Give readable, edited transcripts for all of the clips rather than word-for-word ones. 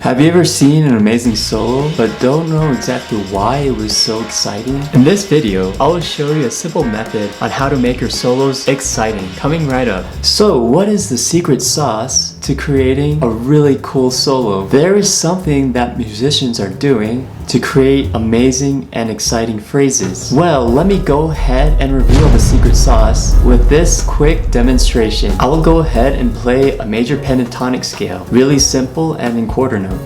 Have you ever seen an amazing solo but don't know exactly why it was so exciting? In this video, I will show you a simple method on how to make your solos exciting, coming right up. So what is the secret sauce to creating a really cool solo? There is something that musicians are doing to create amazing and exciting phrases. Well, let me go ahead and reveal the secret sauce with this quick demonstration. I will go ahead and play a major pentatonic scale, really simple and in quarter notes.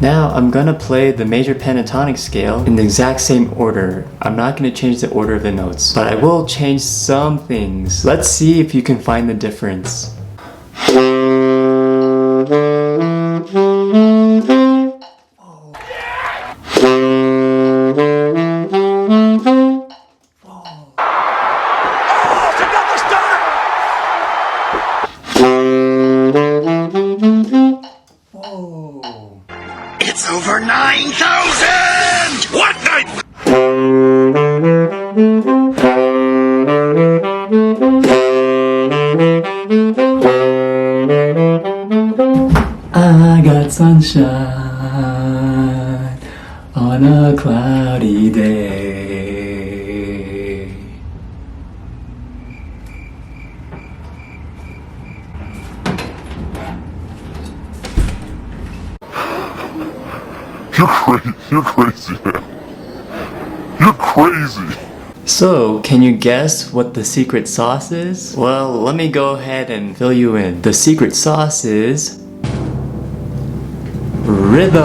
Now I'm gonna play the major pentatonic scale in the exact same order. I'm not gonna change the order of the notes, but I will change some things. Let's see if you can find the difference. It's over 9,000! What the? I got sunshine on a cloudy day. You're crazy, man. You're crazy. So, can you guess what the secret sauce is? Well, let me go ahead and fill you in. The secret sauce is rhythm.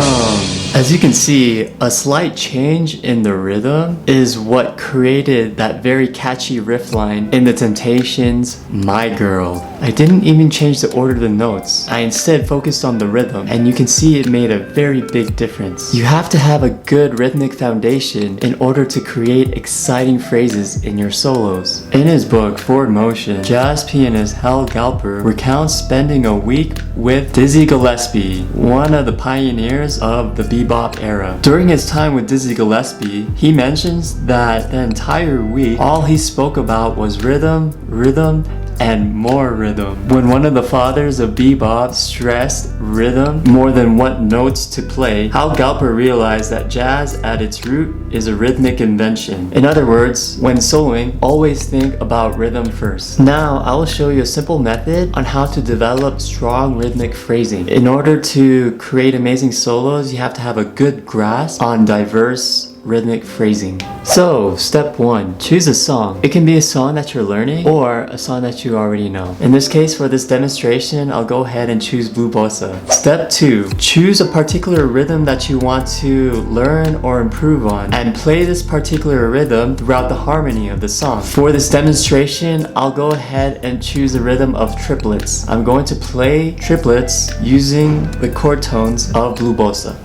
As you can see, a slight change in the rhythm is what created that very catchy riff line in The Temptations' My Girl. I didn't even change the order of the notes. I instead focused on the rhythm, and you can see it made a very big difference. You have to have a good rhythmic foundation in order to create exciting phrases in your solos. In his book, Forward Motion, jazz pianist Hal Galper recounts spending a week with Dizzy Gillespie, one of the pioneers of the bebop era. During his time with Dizzy Gillespie, he mentions that the entire week, all he spoke about was rhythm, rhythm, and more rhythm. When one of the fathers of bebop stressed rhythm more than what notes to play, Hal Galper realized that jazz at its root is a rhythmic invention. In other words, when soloing, always think about rhythm first. Now, I will show you a simple method on how to develop strong rhythmic phrasing. In order to create amazing solos, you have to have a good grasp on diverse rhythmic phrasing. So, step 1, choose a song. It can be a song that you're learning or a song that you already know. In this case, for this demonstration, I'll go ahead and choose Blue Bossa. Step 2, choose a particular rhythm that you want to learn or improve on and play this particular rhythm throughout the harmony of the song. For this demonstration, I'll go ahead and choose the rhythm of triplets. I'm going to play triplets using the chord tones of Blue Bossa.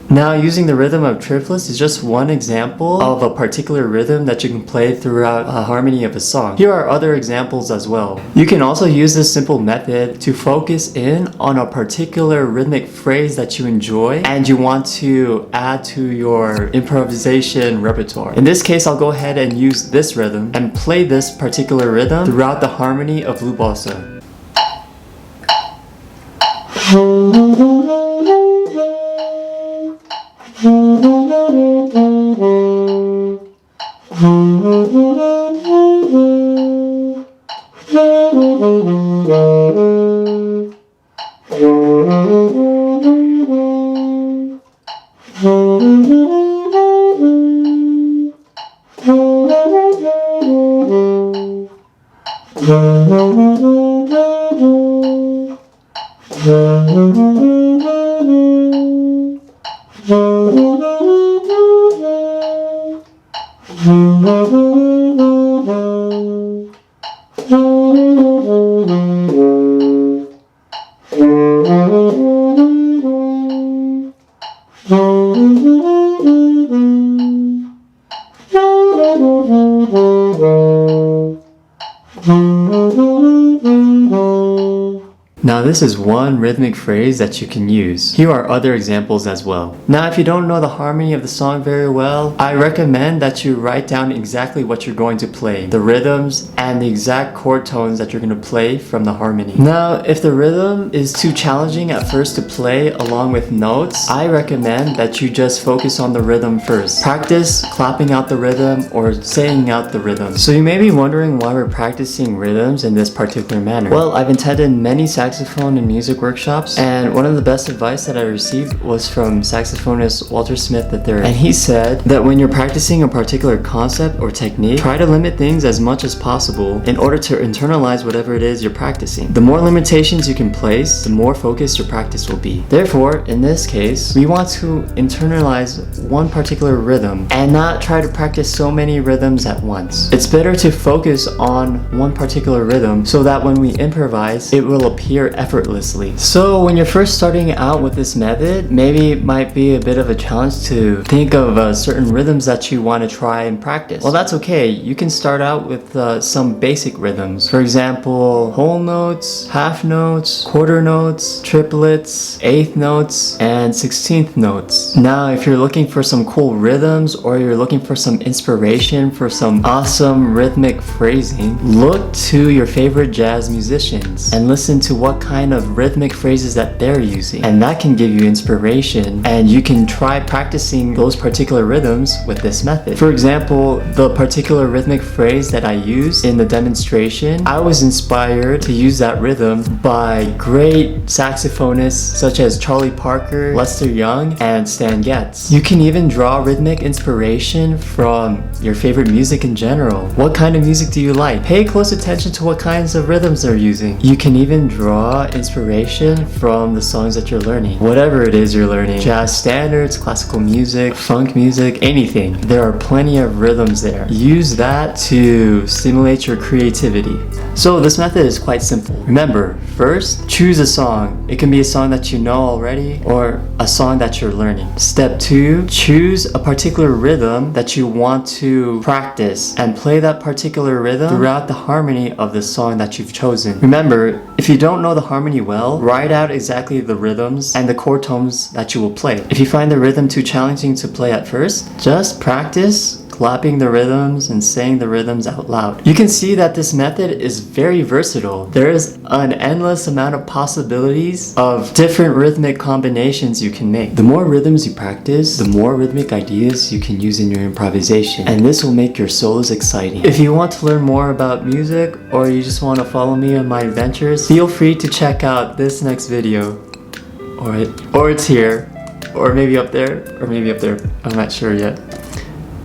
Now, using the rhythm of triplets is just one example of a particular rhythm that you can play throughout a harmony of a song. Here are other examples as well. You can also use this simple method to focus in on a particular rhythmic phrase that you enjoy and you want to add to your improvisation repertoire. In this case, I'll go ahead and use this rhythm and play this particular rhythm throughout the harmony of Blue Bossa. Now this is one rhythmic phrase that you can use. Here are other examples as well. Now if you don't know the harmony of the song very well, I recommend that you write down exactly what you're going to play, the rhythms and the exact chord tones that you're going to play from the harmony. Now if the rhythm is too challenging at first to play along with notes, I recommend that you just focus on the rhythm first. Practice clapping out the rhythm or saying out the rhythm. So you may be wondering why we're practicing rhythms in this particular manner. Well, I've attended many saxophone and music workshops, and one of the best advice that I received was from saxophonist Walter Smith III. And he said that when you're practicing a particular concept or technique, try to limit things as much as possible in order to internalize whatever it is you're practicing. The more limitations you can place, the more focused your practice will be. Therefore, in this case, we want to internalize one particular rhythm and not try to practice so many rhythms at once. It's better to focus on one particular rhythm so that when we improvise, it will appear effortlessly. So when you're first starting out with this method, maybe it might be a bit of a challenge to think of certain rhythms that you want to try and practice. Well, that's okay. You can start out with some basic rhythms. For example, whole notes, half notes, quarter notes, triplets, eighth notes, and 16th notes. Now, if you're looking for some cool rhythms or you're looking for some inspiration for some awesome rhythmic phrasing, look to your favorite jazz musicians and listen to what kind of rhythmic phrases that they're using, and that can give you inspiration, and you can try practicing those particular rhythms with this method. For example, the particular rhythmic phrase that I used in the demonstration, I was inspired to use that rhythm by great saxophonists such as Charlie Parker, Lester Young, and Stan Getz. You can even draw rhythmic inspiration from your favorite music in general. What kind of music do you like? Pay close attention to what kinds of rhythms they're using. You can even draw inspiration from the songs that you're learning. Whatever it is you're learning, jazz standards, classical music, funk music, anything. There are plenty of rhythms there. Use that to stimulate your creativity. So this method is quite simple. Remember, first, choose a song. It can be a song that you know already or a song that you're learning. Step 2, choose a particular rhythm that you want to practice and play that particular rhythm throughout the harmony of the song that you've chosen. Remember, if you don't know the harmony well, write out exactly the rhythms and the chord tones that you will play. If you find the rhythm too challenging to play at first, just practice clapping the rhythms and saying the rhythms out loud. You can see that this method is very versatile. There is an endless amount of possibilities of different rhythmic combinations you can make. The more rhythms you practice, the more rhythmic ideas you can use in your improvisation, and this will make your solos exciting. If you want to learn more about music or you just want to follow me on my adventures, feel free to check out this next video, or it's here, or maybe up there, or maybe up there. I'm not sure yet.